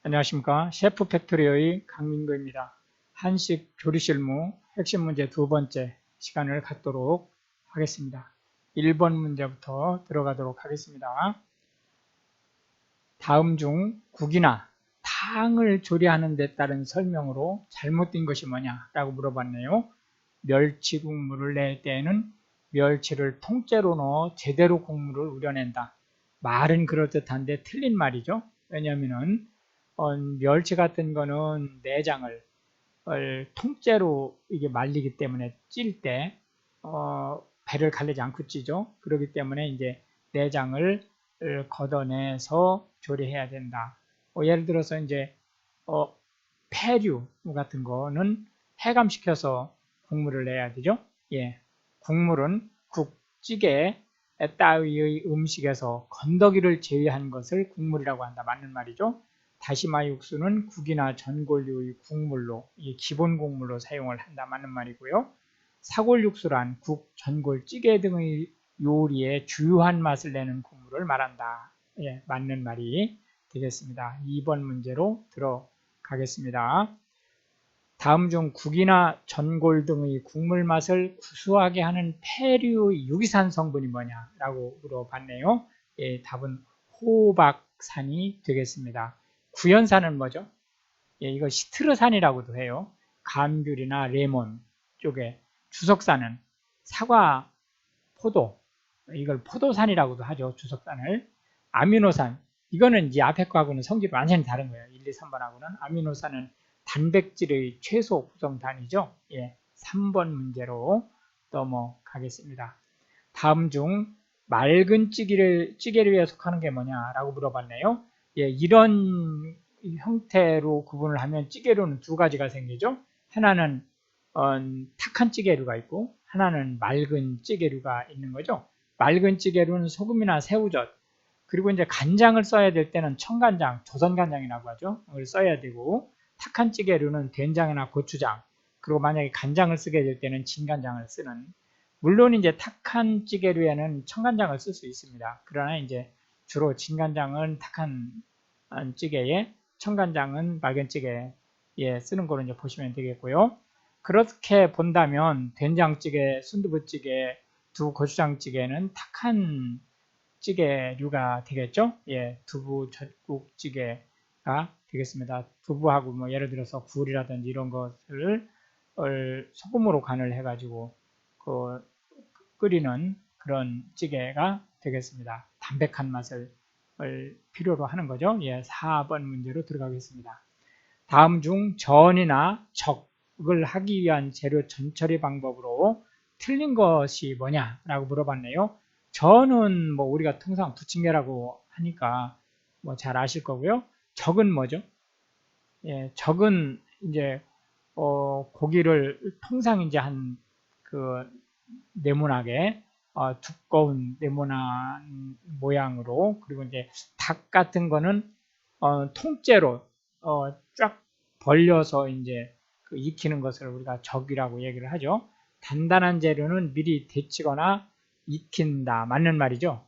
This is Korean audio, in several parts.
안녕하십니까. 셰프 팩토리의 강민구입니다. 한식 조리 실무 핵심 문제 두 번째 시간을 갖도록 하겠습니다. 1번 문제부터 들어가도록 하겠습니다. 다음 중 국이나 탕을 조리하는 데 따른 설명으로 잘못된 것이 뭐냐라고 물어봤네요. 멸치 국물을 낼 때에는 멸치를 통째로 넣어 제대로 국물을 우려낸다. 말은 그럴듯한데 틀린 말이죠. 왜냐하면 멸치 같은 거는 내장을 통째로 이게 말리기 때문에 찔 때 배를 가리지 않고 찌죠. 그렇기 때문에 이제 내장을 걷어내서 조리해야 된다. 예를 들어서 이제 폐류 같은 거는 해감시켜서 국물을 내야 되죠. 예, 국물은 국, 찌개 따위의 음식에서 건더기를 제외한 것을 국물이라고 한다. 맞는 말이죠. 다시마 육수는 국이나 전골류의 국물로, 기본 국물로 사용을 한다. 맞는 말이고요. 사골 육수란 국, 전골, 찌개 등의 요리의 주요한 맛을 내는 국물을 말한다. 예, 맞는 말이 되겠습니다. 2번 문제로 들어가겠습니다. 다음 중 국이나 전골 등의 국물 맛을 구수하게 하는 폐류의 유기산 성분이 뭐냐라고 물어봤네요. 예, 답은 호박산이 되겠습니다. 구연산은 뭐죠? 예, 이거 시트르산이라고도 해요. 감귤이나 레몬 쪽에. 주석산은 사과, 포도, 이걸 포도산이라고도 하죠. 주석산을. 아미노산, 이거는 이제 앞에 거하고는 성질이 완전히 다른 거예요. 1, 2, 3번하고는. 아미노산은 단백질의 최소 구성단위죠. 예, 3번 문제로 넘어가겠습니다. 다음 중 맑은 찌개류에 속하는 게 뭐냐라고 물어봤네요. 예, 이런 형태로 구분을 하면 찌개류는 두 가지가 생기죠. 하나는 탁한 찌개류가 있고 하나는 맑은 찌개류가 있는 거죠. 맑은 찌개류는 소금이나 새우젓, 그리고 이제 간장을 써야 될 때는 청간장, 조선간장이라고 하죠. 그걸 써야 되고, 탁한 찌개류는 된장이나 고추장, 그리고 만약에 간장을 쓰게 될 때는 진간장을 쓰는. 물론 이제 탁한 찌개류에는 청간장을 쓸 수 있습니다. 그러나 이제 주로 진간장은 탁한 찌개에, 청간장은 맑은 찌개에 쓰는 거로 이제 보시면 되겠고요. 그렇게 본다면 된장찌개, 순두부찌개, 두 고추장찌개는 탁한 찌개류가 되겠죠. 예, 두부 젖국찌개가 되겠습니다. 두부하고 뭐 예를 들어서 굴이라든지 이런 것을 소금으로 간을 해가지고 끓이는 그런 찌개가 되겠습니다. 담백한 맛을 필요로 하는 거죠. 예, 4번 문제로 들어가겠습니다. 다음 중 전이나 적을 하기 위한 재료 전처리 방법으로 틀린 것이 뭐냐라고 물어봤네요. 전은 뭐 우리가 통상 부침개라고 하니까 뭐 잘 아실 거고요. 적은 뭐죠? 예, 적은 이제 고기를 통상 이제 한 그 네모나게 두꺼운 네모난 모양으로, 그리고 이제 닭 같은 거는 통째로 쫙 벌려서 이제 익히는 것을 우리가 적이라고 얘기를 하죠. 단단한 재료는 미리 데치거나 익힌다. 맞는 말이죠.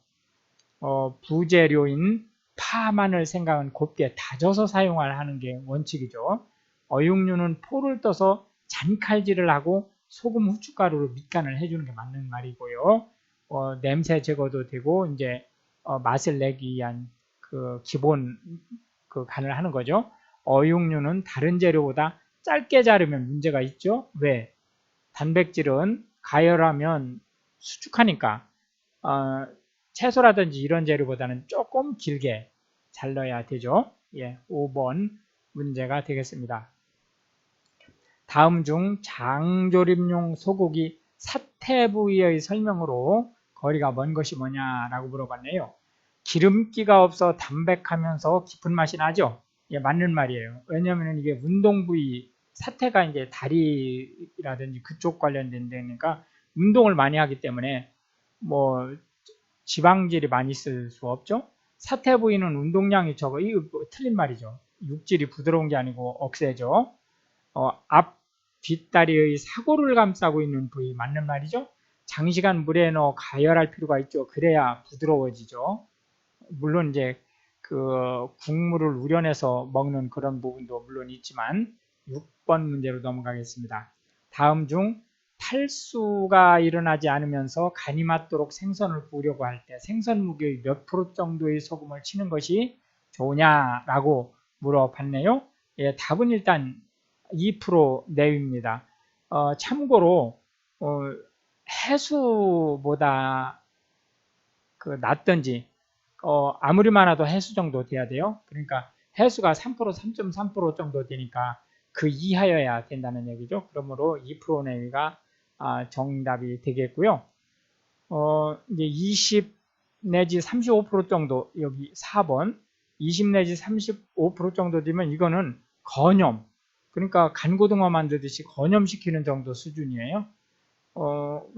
부재료인 파만을 생강은 곱게 다져서 사용하는 게 원칙이죠. 어육류는 포를 떠서 잔칼질을 하고 소금, 후춧가루로 밑간을 해주는 게 맞는 말이고요. 냄새 제거도 되고 이제 맛을 내기 위한 그 기본 그 간을 하는 거죠. 어육류는 다른 재료보다 짧게 자르면 문제가 있죠. 왜? 단백질은 가열하면 수축하니까 채소라든지 이런 재료보다는 조금 길게 잘라야 되죠. 예, 5번 문제가 되겠습니다. 다음 중 장조림용 소고기 사태 부위의 설명으로 거리가 먼 것이 뭐냐라고 물어봤네요. 기름기가 없어 담백하면서 깊은 맛이 나죠. 예, 맞는 말이에요. 왜냐하면 이게 운동 부위, 사태가 이제 다리라든지 그쪽 관련된 데니까 운동을 많이 하기 때문에 뭐 지방질이 많이 있을 수 없죠. 사태 부위는 운동량이 적어. 이거 틀린 말이죠. 육질이 부드러운 게 아니고 억세죠. 앞 뒷다리의 사고를 감싸고 있는 부위 맞는 말이죠. 장시간 물에 넣어 가열할 필요가 있죠. 그래야 부드러워지죠. 물론 이제 그 국물을 우려내서 먹는 그런 부분도 물론 있지만 6번 문제로 넘어가겠습니다. 다음 중 탈수가 일어나지 않으면서 간이 맞도록 생선을 구우려고 할 때 생선 무게의 몇 프로 정도의 소금을 치는 것이 좋냐라고 물어봤네요. 예, 답은 일단 2% 내외입니다. 참고로 해수보다 낮든지 아무리 많아도 해수 정도 돼야 돼요. 그러니까 해수가 3%, 3.3% 정도 되니까 그 이하여야 된다는 얘기죠. 그러므로 2% 내외가 정답이 되겠고요. 이제 20 내지 35% 정도, 여기 4번 20 내지 35% 정도 되면 이거는 건염, 그러니까 간고등어 만들듯이 건염시키는 정도 수준이에요.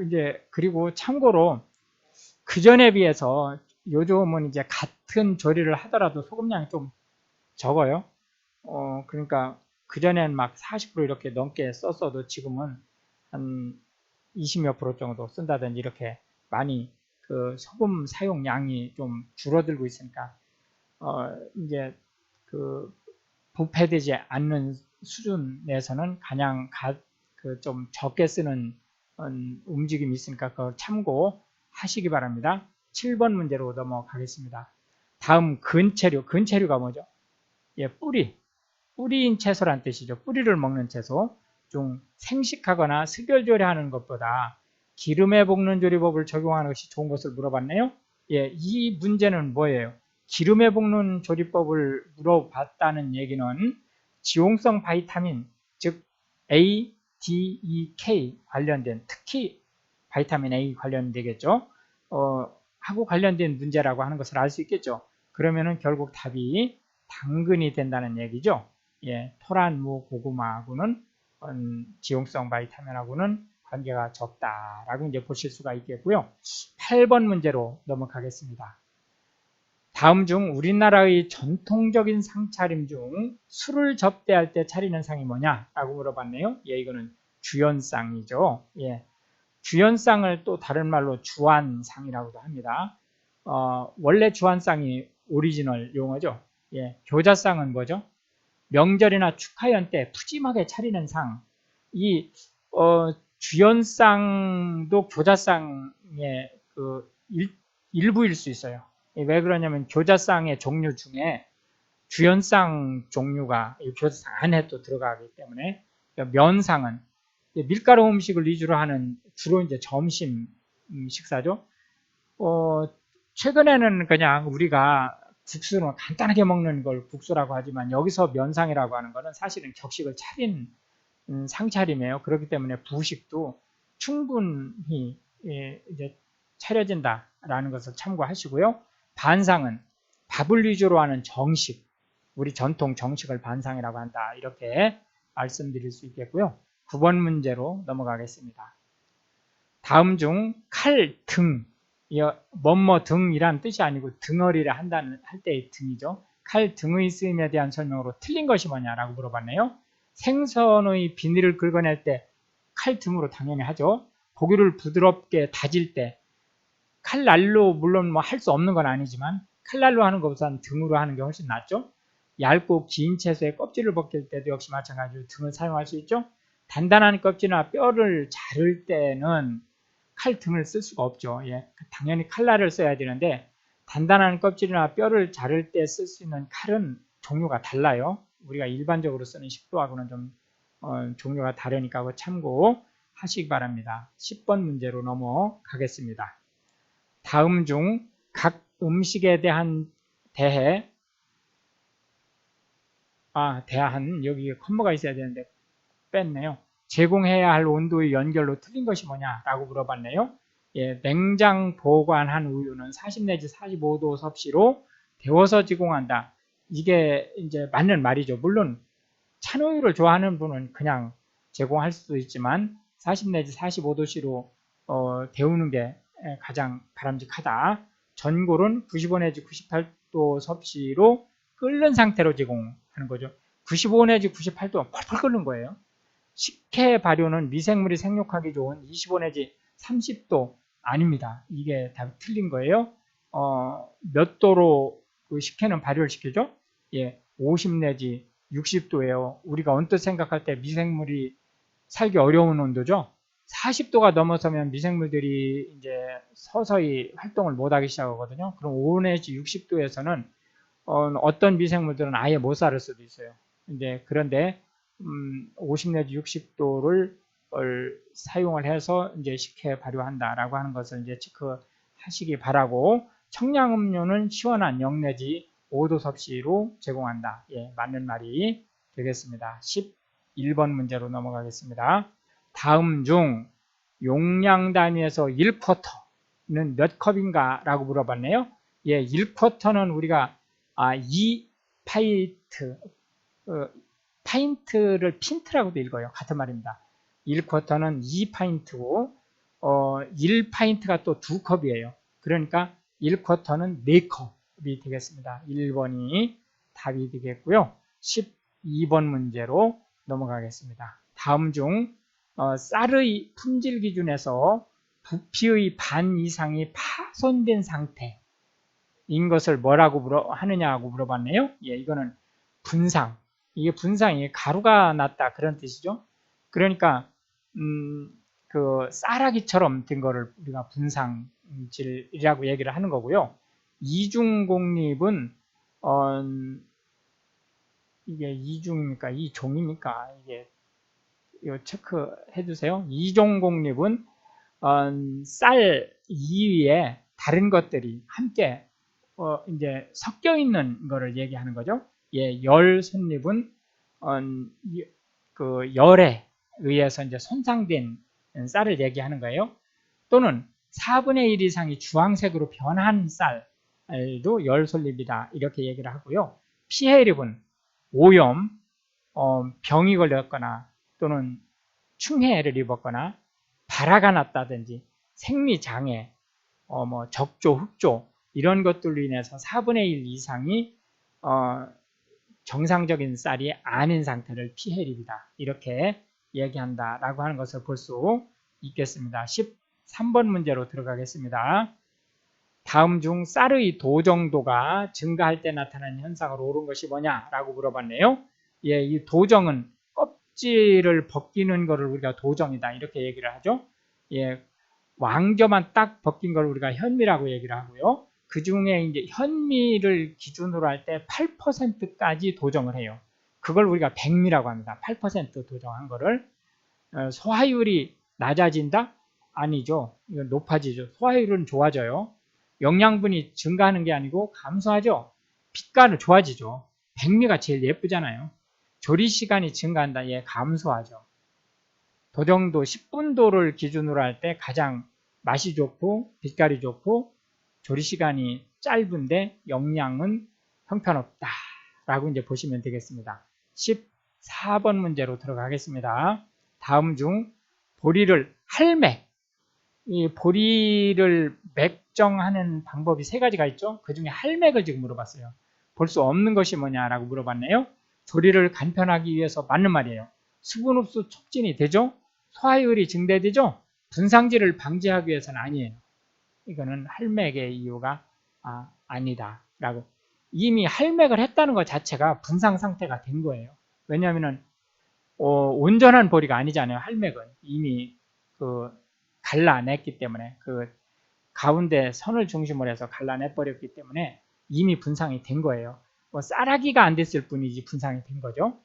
이제 그리고 참고로 그 전에 비해서 요즘은 이제 같은 조리를 하더라도 소금량이 좀 적어요. 그러니까 그전엔 막 40% 이렇게 넘게 썼어도 지금은 한 20몇 프로 정도 쓴다든지 이렇게 많이 그 소금 사용량이 좀 줄어들고 있으니까 이제 그 부패되지 않는 수준에서는 가냥 좀 적게 쓰는 움직임이 있으니까 그걸 참고하시기 바랍니다. 7번 문제로 넘어가겠습니다. 다음 근체류가 뭐죠? 예, 뿌리인 채소란 뜻이죠. 뿌리를 먹는 채소 중 생식하거나 스결조리하는 것보다 기름에 볶는 조리법을 적용하는 것이 좋은 것을 물어봤네요. 예, 이 문제는 뭐예요? 기름에 볶는 조리법을 물어봤다는 얘기는 지용성 바이타민, 즉 A, D, E, K 관련된, 특히 바이타민 A 관련되겠죠. 하고 관련된 문제라고 하는 것을 알 수 있겠죠. 그러면은 결국 답이 당근이 된다는 얘기죠. 예, 토란, 무, 고구마하고는 지용성 바이타민하고는 관계가 적다라고 이제 보실 수가 있겠고요. 8번 문제로 넘어가겠습니다. 다음 중 우리나라의 전통적인 상차림 중 술을 접대할 때 차리는 상이 뭐냐라고 물어봤네요. 예, 이거는 주연상이죠. 예, 주연상을 또 다른 말로 주안상이라고도 합니다. 원래 주안상이 오리지널 용어죠. 예, 교자상은 뭐죠? 명절이나 축하연 때 푸짐하게 차리는 상. 이 주연상도 교자상의 일부일 수 있어요. 왜 그러냐면 교자상의 종류 중에 주연상 종류가 교자상 안에 또 들어가기 때문에, 면상은 밀가루 음식을 위주로 하는 주로 이제 점심 식사죠. 최근에는 그냥 우리가 국수는 간단하게 먹는 걸 국수라고 하지만 여기서 면상이라고 하는 것은 사실은 격식을 차린 상차림이에요. 그렇기 때문에 부식도 충분히 이제 차려진다라는 것을 참고하시고요. 반상은 밥을 위주로 하는 정식, 우리 전통 정식을 반상이라고 한다, 이렇게 말씀드릴 수 있겠고요. 9번 문제로 넘어가겠습니다. 다음 중 칼, 등, 뭐뭐 등이란 뜻이 아니고 등어리를 할 때의 등이죠. 칼 등의 쓰임에 대한 설명으로 틀린 것이 뭐냐라고 물어봤네요. 생선의 비닐을 긁어낼 때 칼 등으로 당연히 하죠. 고기를 부드럽게 다질 때 칼날로, 물론 뭐 할 수 없는 건 아니지만 칼날로 하는 것보다는 등으로 하는 게 훨씬 낫죠. 얇고 긴 채소의 껍질을 벗길 때도 역시 마찬가지로 등을 사용할 수 있죠. 단단한 껍질이나 뼈를 자를 때는 칼 등을 쓸 수가 없죠. 예, 당연히 칼날을 써야 되는데 단단한 껍질이나 뼈를 자를 때 쓸 수 있는 칼은 종류가 달라요. 우리가 일반적으로 쓰는 식도하고는 좀 종류가 다르니까 그거 참고하시기 바랍니다. 10번 문제로 넘어가겠습니다. 다음 중 각 음식에 대한 여기 콤마가 있어야 되는데 뺐네요. 제공해야 할 온도의 연결로 틀린 것이 뭐냐라고 물어봤네요. 예, 냉장 보관한 우유는 40 내지 45도 섭씨로 데워서 제공한다. 이게 이제 맞는 말이죠. 물론 찬우유를 좋아하는 분은 그냥 제공할 수도 있지만 40 내지 45도씨로 데우는 게 가장 바람직하다. 전골은 95 내지 98도 섭씨로 끓는 상태로 제공하는 거죠. 95 내지 98도 펄펄 끓는 거예요. 식혜 발효는 미생물이 생육하기 좋은 25 내지 30도 아닙니다. 이게 다 틀린 거예요. 몇 도로 그 식혜는 발효를 시키죠. 예, 50 내지 60도예요. 우리가 언뜻 생각할 때 미생물이 살기 어려운 온도죠. 40도가 넘어서면 미생물들이 이제 서서히 활동을 못하기 시작하거든요. 그럼 5 내지 60도에서는 어떤 미생물들은 아예 못 살 수도 있어요. 이제 그런데 50 내지 60도를 사용을 해서 이제 식혜 발효한다라고 하는 것을 이제 체크하시기 바라고, 청량음료는 시원한 0 내지 5도 섭씨로 제공한다. 예, 맞는 말이 되겠습니다. 11번 문제로 넘어가겠습니다. 다음 중 용량 단위에서 1쿼터는 몇 컵인가 라고 물어봤네요. 예, 1쿼터는 우리가 2파인트, 파인트를 핀트라고도 읽어요. 같은 말입니다. 1쿼터는 2파인트고 1파인트가 또 2컵이에요. 그러니까 1쿼터는 4컵이 되겠습니다. 1번이 답이 되겠고요. 12번 문제로 넘어가겠습니다. 다음 중 쌀의 품질 기준에서 부피의 반 이상이 파손된 상태인 것을 뭐라고 하느냐고 물어봤네요. 예, 이거는 분상. 이게 분상이 가루가 났다 그런 뜻이죠. 그러니까 그 쌀아기처럼 된 거를 우리가 분상질이라고 얘기를 하는 거고요. 이중공립은 이게 이중입니까? 이종입니까? 이게 이거 체크해 주세요. 이종공립은 쌀 이위에 다른 것들이 함께 이제 섞여 있는 거를 얘기하는 거죠. 예, 열 손립은 그 열에 의해서 이제 손상된 쌀을 얘기하는 거예요. 또는 4분의 1 이상이 주황색으로 변한 쌀도 열 손립이다 이렇게 얘기를 하고요. 피해립은 오염, 병이 걸렸거나 또는 충해를 입었거나 발화가 났다든지 생리장애, 뭐 적조, 흑조 이런 것들로 인해서 4분의 1 이상이 정상적인 쌀이 아닌 상태를 피해립이다 이렇게 얘기한다라고 하는 것을 볼 수 있겠습니다. 13번 문제로 들어가겠습니다. 다음 중 쌀의 도정도가 증가할 때 나타나는 현상을 옳은 것이 뭐냐라고 물어봤네요. 예, 이 도정은 껍질을 벗기는 것을 우리가 도정이다 이렇게 얘기를 하죠. 예, 왕저만 딱 벗긴 걸 우리가 현미라고 얘기를 하고요. 그 중에 이제 현미를 기준으로 할 때 8%까지 도정을 해요. 그걸 우리가 백미라고 합니다. 8% 도정한 거를. 소화율이 낮아진다? 아니죠. 이건 높아지죠. 소화율은 좋아져요. 영양분이 증가하는 게 아니고 감소하죠. 빛깔은 좋아지죠. 백미가 제일 예쁘잖아요. 조리 시간이 증가한다. 예, 감소하죠. 도정도 10분도를 기준으로 할 때 가장 맛이 좋고 빛깔이 좋고 조리 시간이 짧은데 영양은 형편없다 라고 이제 보시면 되겠습니다. 14번 문제로 들어가겠습니다. 다음 중 보리를 할맥, 이 보리를 맥정하는 방법이 3가지가 있죠. 그 중에 할맥을 지금 물어봤어요. 볼 수 없는 것이 뭐냐라고 물어봤네요. 조리를 간편하기 위해서 맞는 말이에요. 수분 흡수 촉진이 되죠. 소화율이 증대되죠. 분상질을 방지하기 위해서는 아니에요. 이거는 할맥의 이유가 아니다 라고. 이미 할맥을 했다는 것 자체가 분상 상태가 된 거예요. 왜냐하면 온전한 보리가 아니잖아요. 할맥은 이미 갈라냈기 때문에 그 가운데 선을 중심으로 해서 갈라내 버렸기 때문에 이미 분상이 된 거예요. 쌀아기가 안 됐을 뿐이지 분상이 된 거죠.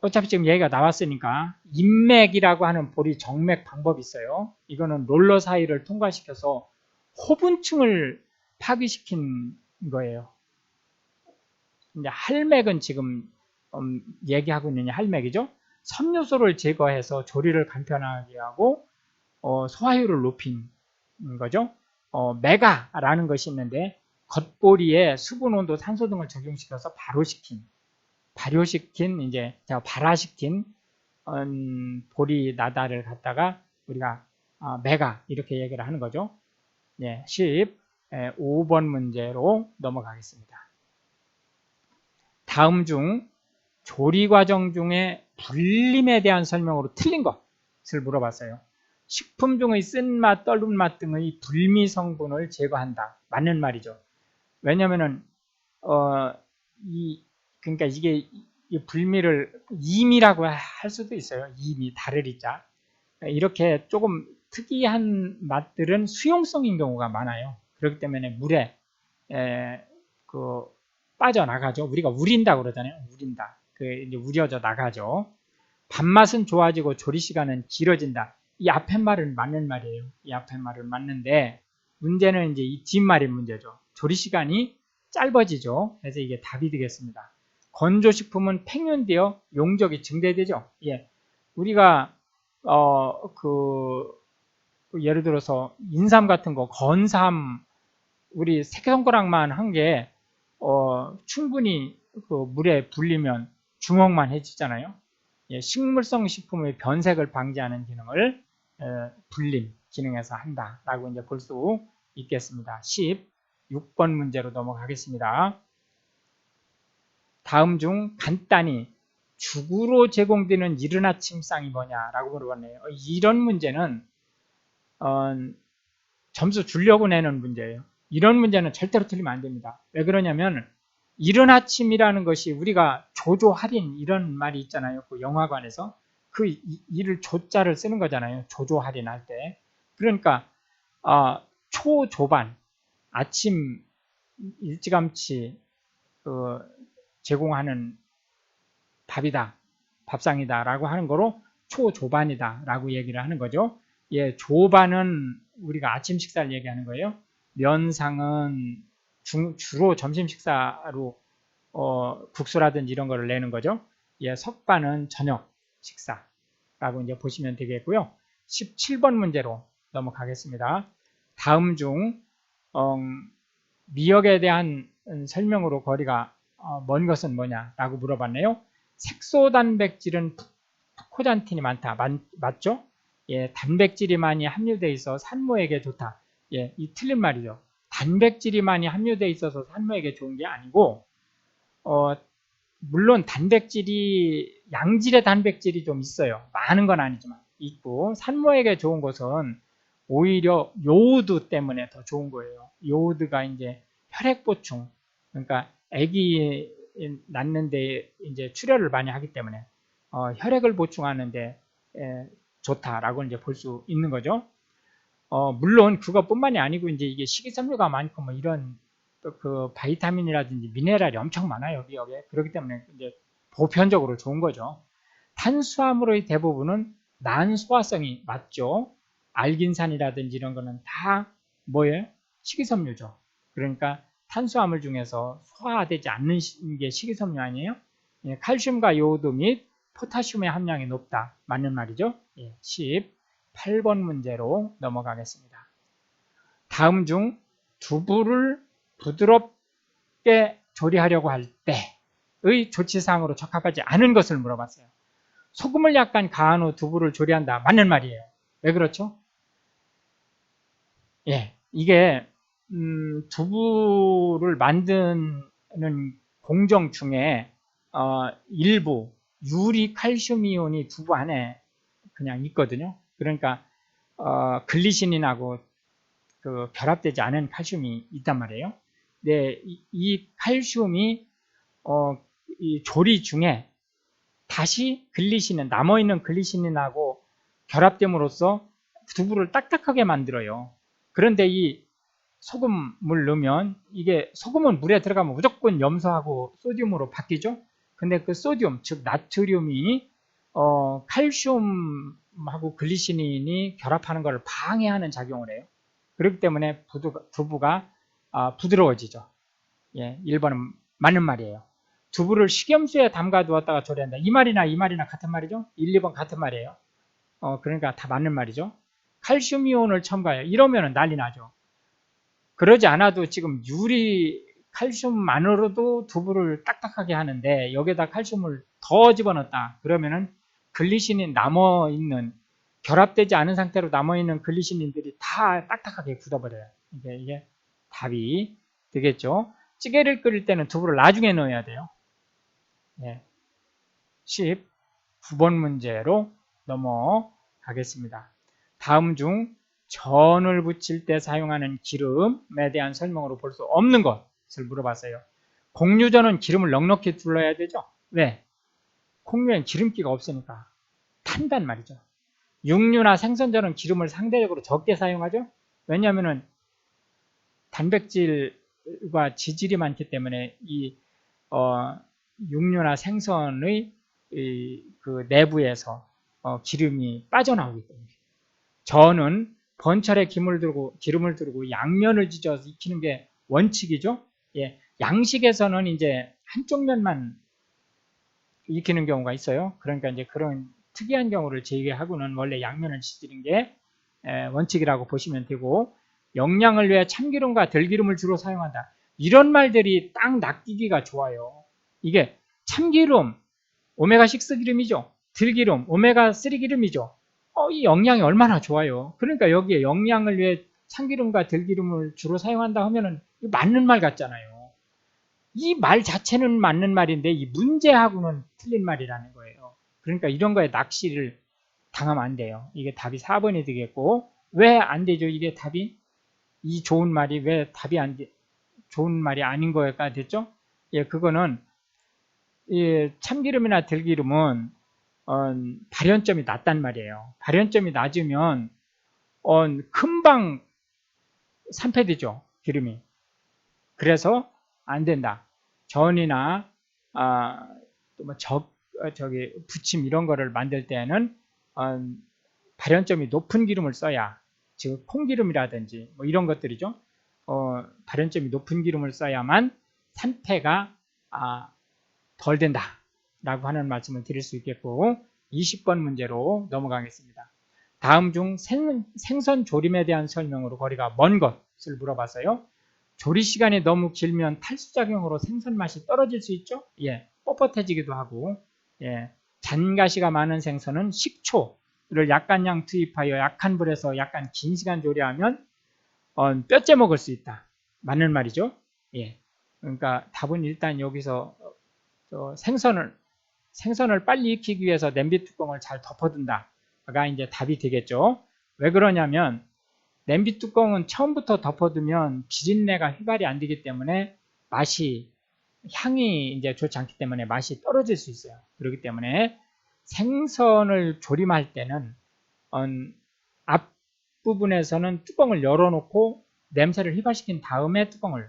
어차피 지금 얘기가 나왔으니까 인맥이라고 하는 보리 정맥 방법이 있어요. 이거는 롤러 사이를 통과시켜서 호분층을 파괴시킨 거예요. 이제 할맥은 지금 얘기하고 있는 할맥이죠. 섬유소를 제거해서 조리를 간편하게 하고 소화율을 높인 거죠. 메가라는 것이 있는데 겉보리에 수분, 온도, 산소 등을 적용시켜서 발효시킨 이제 발화시킨 보리 나다를 갖다가 우리가 메가 이렇게 얘기를 하는 거죠. 예, 15번 문제로 넘어가겠습니다. 다음 중 조리 과정 중에 불림에 대한 설명으로 틀린 것을 물어봤어요. 식품 중의 쓴맛, 떫은 맛 등의 불미 성분을 제거한다. 맞는 말이죠. 왜냐면은 그러니까 이게 이 불미를 임이라고 할 수도 있어요. 임이 다를 이자. 이렇게 조금 특이한 맛들은 수용성인 경우가 많아요. 그렇기 때문에 물에 그 빠져나가죠. 우리가 우린다 그러잖아요. 우린다. 그 이제 우려져 나가죠. 밥맛은 좋아지고 조리 시간은 길어진다. 이 앞에 말은 맞는 말이에요. 이 앞에 말은 맞는데 문제는 이제 이 뒷말이 문제죠. 조리 시간이 짧아지죠. 그래서 이게 답이 되겠습니다. 건조식품은 팽윤되어 용적이 증대되죠. 예. 우리가 예를 들어서 인삼 같은 거 건삼 우리 새끼손가락만 한 게 충분히 그 물에 불리면 주먹만 해지잖아요. 예, 식물성 식품의 변색을 방지하는 기능을 불림 기능에서 한다라고 이제 볼 수 있겠습니다. 16번 문제로 넘어가겠습니다. 다음 중 간단히 죽으로 제공되는 이른 아침상이 뭐냐라고 물어봤네요. 이런 문제는 점수 주려고 내는 문제예요. 이런 문제는 절대로 틀리면 안 됩니다. 왜 그러냐면 이른 아침이라는 것이 우리가 조조 할인 이런 말이 있잖아요. 그 영화관에서 그 이를 조자를 쓰는 거잖아요. 조조 할인할 때. 그러니까 초조반 아침 일찌감치 제공하는 밥이다, 밥상이다라고 하는 거로 초조반이다라고 얘기를 하는 거죠. 예, 조반은 우리가 아침 식사를 얘기하는 거예요. 면상은 주로 점심 식사로 국수라든지 이런 거를 내는 거죠. 예, 석반은 저녁 식사라고 이제 보시면 되겠고요. 17번 문제로 넘어가겠습니다. 다음 중 미역에 대한 설명으로 거리가 먼 것은 뭐냐라고 물어봤네요. 색소 단백질은 푸코잔틴이 많다. 맞죠? 예, 단백질이 많이 함유되어 있어 산모에게 좋다. 예, 이 틀린 말이죠. 단백질이 많이 함유되어 있어서 산모에게 좋은 게 아니고 물론 단백질이 양질의 단백질이 좀 있어요. 많은 건 아니지만 있고 산모에게 좋은 것은 오히려 요오드 때문에 더 좋은 거예요. 요오드가 이제 혈액 보충, 그러니까 아기 낳는데 이제 출혈을 많이 하기 때문에 혈액을 보충하는데 좋다라고 이제 볼 수 있는 거죠. 물론 그것뿐만이 아니고 이제 이게 식이섬유가 많고 뭐 이런 그 바이타민이라든지 미네랄이 엄청 많아요, 미역에. 그렇기 때문에 이제 보편적으로 좋은 거죠. 탄수화물의 대부분은 난소화성이 맞죠. 알긴산이라든지 이런 거는 다 뭐예요? 식이섬유죠. 그러니까 탄수화물 중에서 소화되지 않는 게 식이섬유 아니에요? 예, 칼슘과 요오드 및 포타슘의 함량이 높다. 맞는 말이죠. 예, 18번 문제로 넘어가겠습니다. 다음 중 두부를 부드럽게 조리하려고 할 때의 조치사항으로 적합하지 않은 것을 물어봤어요. 소금을 약간 가한 후 두부를 조리한다. 맞는 말이에요. 왜 그렇죠? 예, 이게 두부를 만드는 공정 중에 일부 유리 칼슘 이온이 두부 안에 그냥 있거든요. 그러니까 글리시닌하고 그 결합되지 않은 칼슘이 있단 말이에요. 네, 이 칼슘이 이 조리 중에 다시 글리시닌 남아있는 글리시닌하고 결합됨으로써 두부를 딱딱하게 만들어요. 그런데 이 소금을 넣으면 이게 소금은 물에 들어가면 무조건 염소하고 소듐으로 바뀌죠. 근데 그 소듐 즉 나트륨이 칼슘하고 글리시닌이 결합하는 것을 방해하는 작용을 해요. 그렇기 때문에 두부가 부드러워지죠. 예, 1번은 맞는 말이에요. 두부를 식염수에 담가 두었다가 조리한다. 이 말이나 같은 말이죠? 1, 2번 같은 말이에요. 그러니까 다 맞는 말이죠. 칼슘 이온을 첨가해요. 이러면 난리 나죠. 그러지 않아도 지금 유리 칼슘만으로도 두부를 딱딱하게 하는데 여기다 칼슘을 더 집어넣었다. 그러면은 글리시닌 남아있는 결합되지 않은 상태로 남아있는 글리시닌들이 다 딱딱하게 굳어버려요. 이게 답이 되겠죠. 찌개를 끓일 때는 두부를 나중에 넣어야 돼요. 예. 19번 문제로 넘어가겠습니다. 다음 중 전을 부칠 때 사용하는 기름에 대한 설명으로 볼 수 없는 것. 것을 물어봤어요. 곡류전은 기름을 넉넉히 둘러야 되죠. 왜? 곡류엔 기름기가 없으니까 탄단 말이죠. 육류나 생선전은 기름을 상대적으로 적게 사용하죠. 왜냐하면 단백질과 지질이 많기 때문에 이 육류나 생선의 그 내부에서 기름이 빠져나오기 때문에. 저는 번철에 기름을 두르고 양면을 지져서 익히는 게 원칙이죠. 예, 양식에서는 이제 한쪽 면만 익히는 경우가 있어요. 그러니까 이제 그런 특이한 경우를 제외하고는 원래 양면을 지지는 게 원칙이라고 보시면 되고, 영양을 위해 참기름과 들기름을 주로 사용한다. 이런 말들이 딱 낚이기가 좋아요. 이게 참기름, 오메가6 기름이죠. 들기름, 오메가3 기름이죠. 이 영양이 얼마나 좋아요. 그러니까 여기에 영양을 위해 참기름과 들기름을 주로 사용한다 하면은 맞는 말 같잖아요. 이 말 자체는 맞는 말인데 이 문제하고는 틀린 말이라는 거예요. 그러니까 이런 거에 낚시를 당하면 안 돼요. 이게 답이 4번이 되겠고, 왜 안 되죠? 이게 답이 이 좋은 말이 왜 답이 좋은 말이 아닌 거가 됐죠? 예, 그거는 참기름이나 들기름은 발연점이 낮단 말이에요. 발연점이 낮으면 금방 산패되죠, 기름이. 그래서 안 된다. 전이나 부침 이런 거를 만들 때는 발연점이 높은 기름을 써야, 즉 콩기름이라든지 뭐 이런 것들이죠. 발연점이 높은 기름을 써야만 산패가 덜 된다라고 하는 말씀을 드릴 수 있겠고, 20번 문제로 넘어가겠습니다. 다음 중 생선 조림에 대한 설명으로 거리가 먼 것을 물어봤어요. 조리 시간이 너무 길면 탈수작용으로 생선 맛이 떨어질 수 있죠? 예, 뻣뻣해지기도 하고, 예, 잔가시가 많은 생선은 식초를 약간량 투입하여 약한 불에서 약간 긴 시간 조리하면 뼈째 먹을 수 있다. 맞는 말이죠? 예, 그러니까 답은 일단 여기서 생선을 빨리 익히기 위해서 냄비 뚜껑을 잘 덮어둔다가 이제 답이 되겠죠. 왜 그러냐면 냄비 뚜껑은 처음부터 덮어두면 비린내가 휘발이 안 되기 때문에 향이 이제 좋지 않기 때문에 맛이 떨어질 수 있어요. 그렇기 때문에 생선을 조림할 때는 앞부분에서는 뚜껑을 열어놓고 냄새를 휘발시킨 다음에 뚜껑을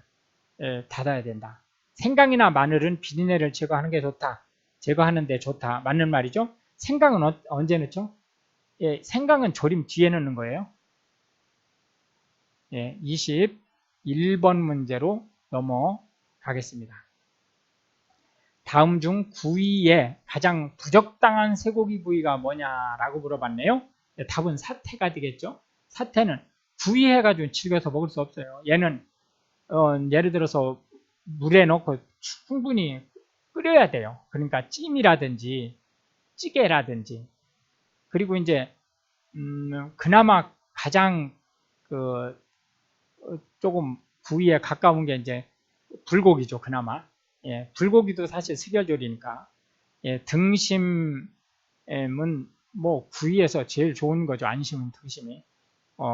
닫아야 된다. 생강이나 마늘은 비린내를 제거하는 게 좋다. 제거하는데 좋다. 맞는 말이죠. 생강은 언제 넣죠? 예, 생강은 조림 뒤에 넣는 거예요. 예, 21번 문제로 넘어가겠습니다. 다음 중 구이에 가장 부적당한 쇠고기 부위가 뭐냐라고 물어봤네요. 예, 답은 사태가 되겠죠. 사태는 구이해가지고 질겨서 먹을 수 없어요. 얘는 예를 들어서 물에 넣고 충분히 끓여야 돼요. 그러니까 찜이라든지 찌개라든지, 그리고 이제 그나마 가장 조금 구이에 가까운 게 이제 불고기죠. 그나마. 예, 불고기도 사실 스결조리니까. 예, 등심은 뭐 구이에서 제일 좋은 거죠. 안심은 등심이.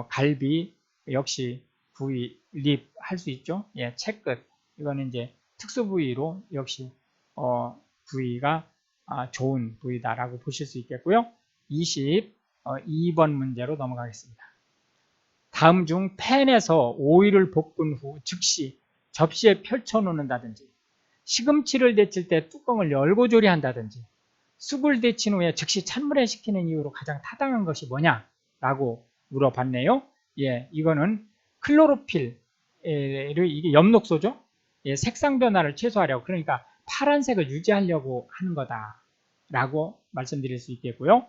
갈비 역시 구이, 립 할 수 있죠. 예, 채끝 이거는 이제 특수 부위로 역시 부위가 좋은 부위다라고 보실 수 있겠고요. 22번 문제로 넘어가겠습니다. 다음 중 팬에서 오일을 볶은 후 즉시 접시에 펼쳐 놓는다든지, 시금치를 데칠 때 뚜껑을 열고 조리한다든지, 쑥을 데친 후에 즉시 찬물에 식히는 이유로 가장 타당한 것이 뭐냐라고 물어봤네요. 예, 이거는 클로로필을, 이게 엽록소죠. 예, 색상 변화를 최소화하려고, 그러니까 파란색을 유지하려고 하는 거다라고 말씀드릴 수 있겠고요.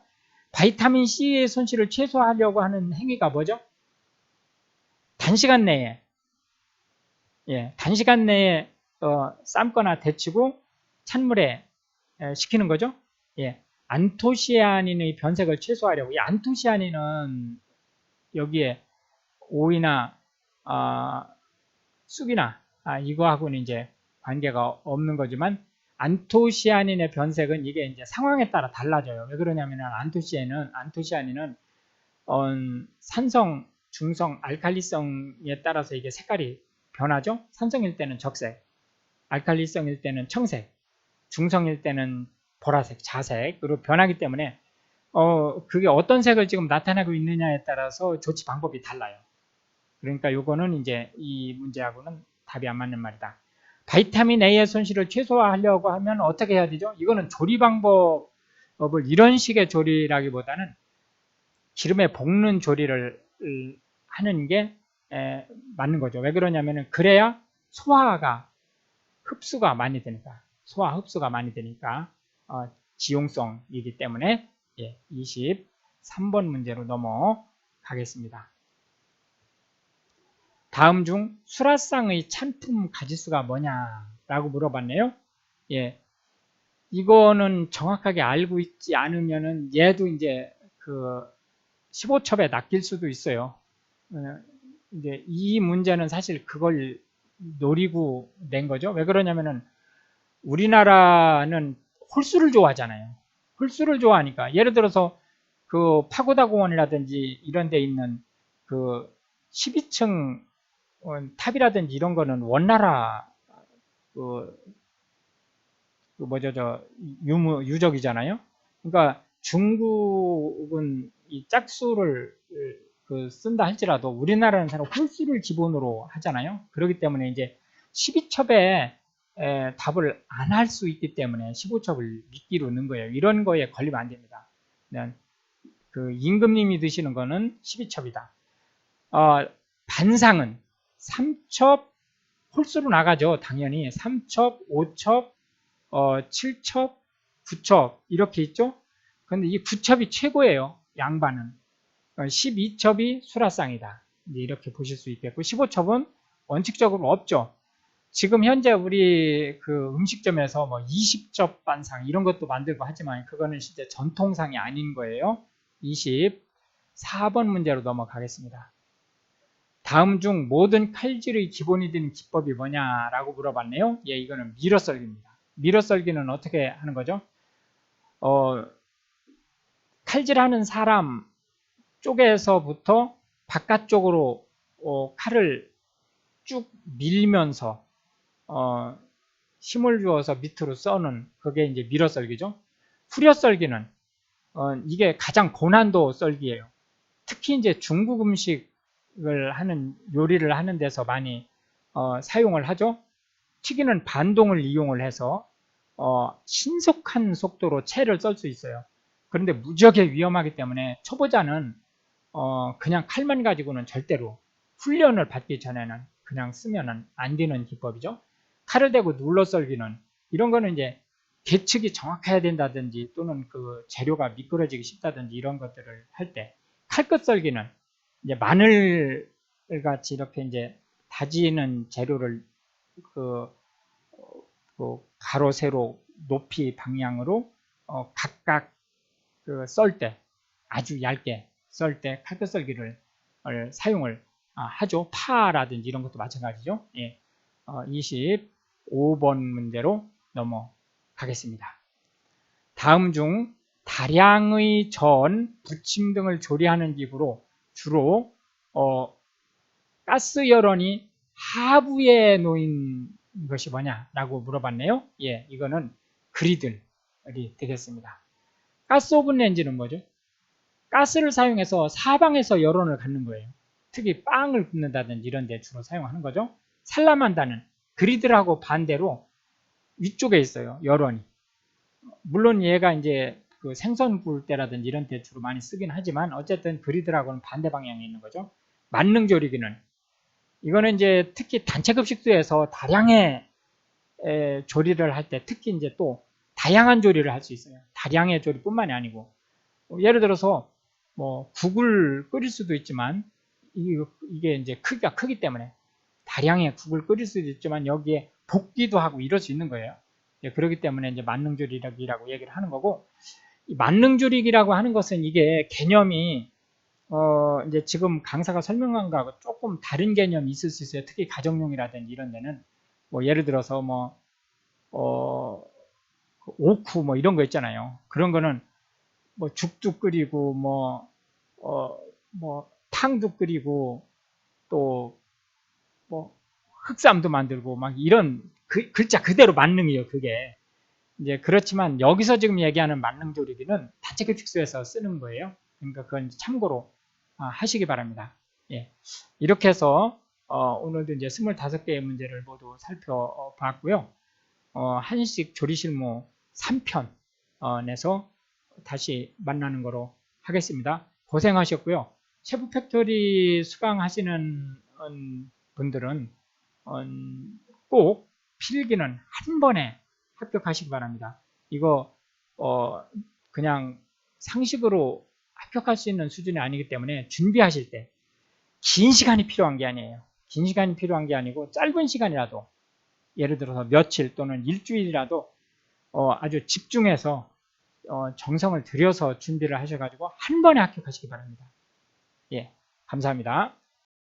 바이타민 C의 손실을 최소화하려고 하는 행위가 뭐죠? 단시간 내에, 예, 단시간 내에 삶거나 데치고 찬물에 식히는 거죠. 예, 안토시아닌의 변색을 최소화하려고. 이 안토시아닌은 여기에 오이나 쑥이나 이거하고는 이제 관계가 없는 거지만, 안토시아닌의 변색은 이게 이제 상황에 따라 달라져요. 왜 그러냐면 안토시아닌은 산성, 중성, 알칼리성에 따라서 이게 색깔이 변하죠. 산성일 때는 적색, 알칼리성일 때는 청색, 중성일 때는 보라색, 자색으로 변하기 때문에 그게 어떤 색을 지금 나타내고 있느냐에 따라서 조치 방법이 달라요. 그러니까 요거는 이제 이 문제하고는 답이 안 맞는 말이다. 바이타민 A의 손실을 최소화하려고 하면 어떻게 해야 되죠? 이거는 조리 방법을 이런 식의 조리라기보다는 기름에 볶는 조리를 하는 게 맞는 거죠. 왜 그러냐면은 그래야 소화가 흡수가 많이 되니까 소화 흡수가 많이 되니까 지용성이기 때문에 23번 문제로 넘어가겠습니다. 다음 중 수라상의 찬품 가지수가 뭐냐라고 물어봤네요. 예, 이거는 정확하게 알고 있지 않으면은 얘도 이제 그 15첩에 낚일 수도 있어요. 이제 이 문제는 사실 그걸 노리고 낸 거죠. 왜 그러냐면은 우리나라는 홀수를 좋아하잖아요. 홀수를 좋아하니까 예를 들어서 그 파고다 공원이라든지 이런 데 있는 그 12층 탑이라든지 이런 거는 원나라 그 뭐죠 유적이잖아요. 그러니까 중국은 이 짝수를 쓴다 할지라도 우리나라는 사실 홀수를 기본으로 하잖아요. 그렇기 때문에 이제 12첩에 답을 안 할 수 있기 때문에 15첩을 미끼로 넣은 거예요. 이런 거에 걸리면 안 됩니다. 그 임금님이 드시는 거는 12첩이다. 반상은 3첩 홀수로 나가죠. 당연히 3첩, 5첩, 7첩, 9첩 이렇게 있죠. 근데 이 9첩이 최고예요. 양반은. 12첩이 수라상이다. 이렇게 보실 수 있겠고 15첩은 원칙적으로 없죠. 지금 현재 우리 그 음식점에서 뭐 20첩 반상 이런 것도 만들고 하지만 그거는 실제 전통상이 아닌 거예요. 24번 문제로 넘어가겠습니다. 다음 중 모든 칼질의 기본이 되는 기법이 뭐냐라고 물어봤네요. 예, 이거는 밀어썰기입니다. 밀어썰기는 어떻게 하는 거죠? 칼질하는 사람 쪽에서부터 바깥쪽으로 칼을 쭉 밀면서 힘을 주어서 밑으로 써는 그게 이제 밀어썰기죠. 후려썰기는 이게 가장 고난도 썰기예요. 특히 이제 중국 음식을 하는 요리를 하는 데서 많이 사용을 하죠. 튀기는 반동을 이용을 해서 신속한 속도로 채를 썰 수 있어요. 그런데 무지하게 위험하기 때문에 초보자는 그냥 칼만 가지고는 절대로 훈련을 받기 전에는 그냥 쓰면은 안 되는 기법이죠. 칼을 대고 눌러 썰기는 이런 거는 이제 계측이 정확해야 된다든지 또는 그 재료가 미끄러지기 쉽다든지 이런 것들을 할 때 칼끝 썰기는 이제 마늘 같이 이렇게 이제 다지는 재료를 그 가로 세로 높이 방향으로 각각 그 썰 때 아주 얇게 썰 때 칼끝 썰기를 사용을 하죠. 파라든지 이런 것도 마찬가지죠. 예. 25번 문제로 넘어가겠습니다. 다음 중 다량의 전, 부침 등을 조리하는 기구로 주로 가스 열원이 하부에 놓인 것이 뭐냐라고 물어봤네요. 예, 이거는 그리들이 되겠습니다. 가스 오븐 렌즈는 뭐죠? 가스를 사용해서 사방에서 열원을 갖는 거예요. 특히 빵을 굽는다든지 이런 데 주로 사용하는 거죠. 살라만다는 그리들하고 반대로 위쪽에 있어요. 열원이. 물론 얘가 이제 그 생선 구울 때라든지 이런 데 주로 많이 쓰긴 하지만 어쨌든 그리들하고는 반대 방향에 있는 거죠. 만능조리기는 이거는 이제 특히 단체급식소에서 다량의 조리를 할 때 특히 이제 또 다양한 조리를 할 수 있어요. 다량의 조리뿐만이 아니고 예를 들어서 뭐 국을 끓일 수도 있지만 이게 이제 크기가 크기 때문에 다량의 국을 끓일 수도 있지만 여기에 볶기도 하고 이럴 수 있는 거예요. 그렇기 때문에 이제 만능조리기라고 얘기를 하는 거고 이 만능조리기라고 하는 것은 이게 개념이 이제 지금 강사가 설명한 거하고 조금 다른 개념이 있을 수 있어요. 특히 가정용이라든지 이런 데는 뭐 예를 들어서 뭐 오쿠 뭐 이런 거 있잖아요. 그런 거는 뭐 죽도 끓이고 뭐 탕도 끓이고 또 뭐 흑삼도 만들고 막 이런 글자 그대로 만능이에요. 그게 이제 그렇지만 여기서 지금 얘기하는 만능 조리기는 다채기 특수에서 쓰는 거예요. 그러니까 그건 참고로 하시기 바랍니다. 예. 이렇게 해서 오늘도 이제 25개의 문제를 모두 살펴봤고요. 한식 조리실무 3편 내서 다시 만나는 거로 하겠습니다. 고생하셨고요. 셰프 팩토리 수강하시는 분들은 꼭 필기는 한 번에 합격하시기 바랍니다. 이거 그냥 상식으로 합격할 수 있는 수준이 아니기 때문에 준비하실 때 긴 시간이 필요한 게 아니에요. 긴 시간이 필요한 게 아니고 짧은 시간이라도 예를 들어서 며칠 또는 일주일이라도 아주 집중해서 정성을 들여서 준비를 하셔가지고 한 번에 합격하시기 바랍니다. 예, 감사합니다.